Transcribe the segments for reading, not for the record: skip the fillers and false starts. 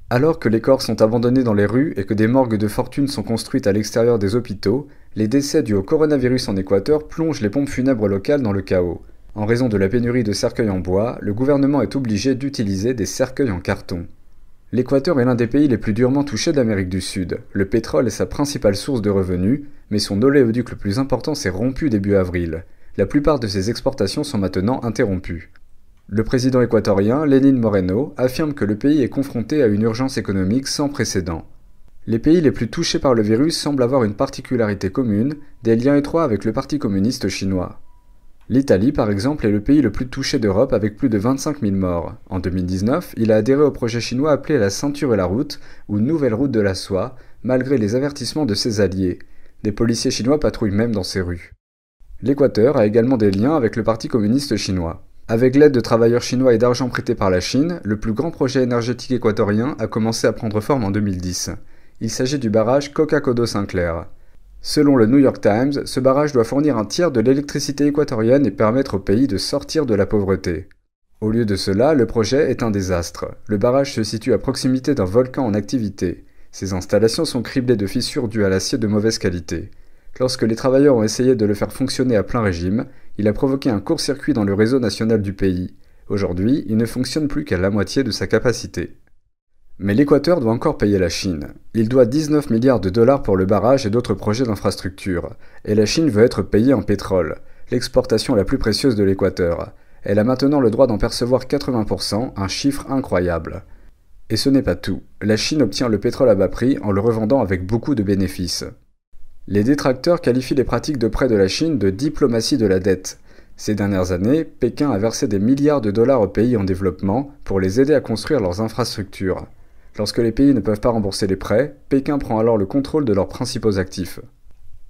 Alors que les corps sont abandonnés dans les rues et que des morgues de fortune sont construites à l'extérieur des hôpitaux, les décès dus au coronavirus en Équateur plongent les pompes funèbres locales dans le chaos. En raison de la pénurie de cercueils en bois, le gouvernement est obligé d'utiliser des cercueils en carton. L'Équateur est l'un des pays les plus durement touchés d'Amérique du Sud. Le pétrole est sa principale source de revenus, mais son oléoduc le plus important s'est rompu début avril. La plupart de ses exportations sont maintenant interrompues. Le président équatorien, Lenín Moreno, affirme que le pays est confronté à une urgence économique sans précédent. Les pays les plus touchés par le virus semblent avoir une particularité commune, des liens étroits avec le Parti communiste chinois. L'Italie, par exemple, est le pays le plus touché d'Europe avec plus de 25 000 morts. En 2019, il a adhéré au projet chinois appelé la ceinture et la route, ou nouvelle route de la soie, malgré les avertissements de ses alliés. Des policiers chinois patrouillent même dans ses rues. L'Équateur a également des liens avec le Parti communiste chinois. Avec l'aide de travailleurs chinois et d'argent prêté par la Chine, le plus grand projet énergétique équatorien a commencé à prendre forme en 2010. Il s'agit du barrage Coca-Codo-Sinclair. Selon le New York Times, ce barrage doit fournir un tiers de l'électricité équatorienne et permettre au pays de sortir de la pauvreté. Au lieu de cela, le projet est un désastre. Le barrage se situe à proximité d'un volcan en activité. Ses installations sont criblées de fissures dues à l'acier de mauvaise qualité. Lorsque les travailleurs ont essayé de le faire fonctionner à plein régime, il a provoqué un court-circuit dans le réseau national du pays. Aujourd'hui, il ne fonctionne plus qu'à la moitié de sa capacité. Mais l'Équateur doit encore payer la Chine. Il doit 19 milliards de dollars pour le barrage et d'autres projets d'infrastructure. Et la Chine veut être payée en pétrole, l'exportation la plus précieuse de l'Équateur. Elle a maintenant le droit d'en percevoir 80%, un chiffre incroyable. Et ce n'est pas tout. La Chine obtient le pétrole à bas prix en le revendant avec beaucoup de bénéfices. Les détracteurs qualifient les pratiques de prêt de la Chine de diplomatie de la dette. Ces dernières années, Pékin a versé des milliards de dollars aux pays en développement pour les aider à construire leurs infrastructures. Lorsque les pays ne peuvent pas rembourser les prêts, Pékin prend alors le contrôle de leurs principaux actifs.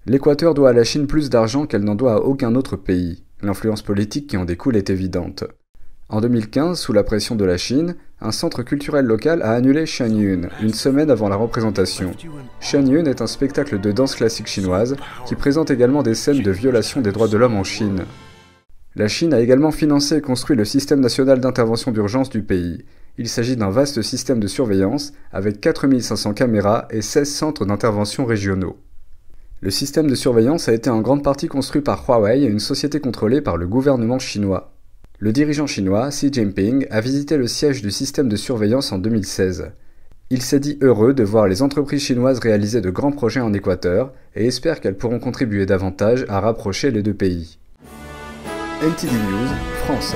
L'Équateur doit à la Chine plus d'argent qu'elle n'en doit à aucun autre pays. L'influence politique qui en découle est évidente. En 2015, sous la pression de la Chine, un centre culturel local a annulé Shen Yun, une semaine avant la représentation. Shen Yun est un spectacle de danse classique chinoise qui présente également des scènes de violation des droits de l'homme en Chine. La Chine a également financé et construit le système national d'intervention d'urgence du pays. Il s'agit d'un vaste système de surveillance avec 4500 caméras et 16 centres d'intervention régionaux. Le système de surveillance a été en grande partie construit par Huawei, une société contrôlée par le gouvernement chinois. Le dirigeant chinois, Xi Jinping, a visité le siège du système de surveillance en 2016. Il s'est dit heureux de voir les entreprises chinoises réaliser de grands projets en Équateur et espère qu'elles pourront contribuer davantage à rapprocher les deux pays. NTD News, France.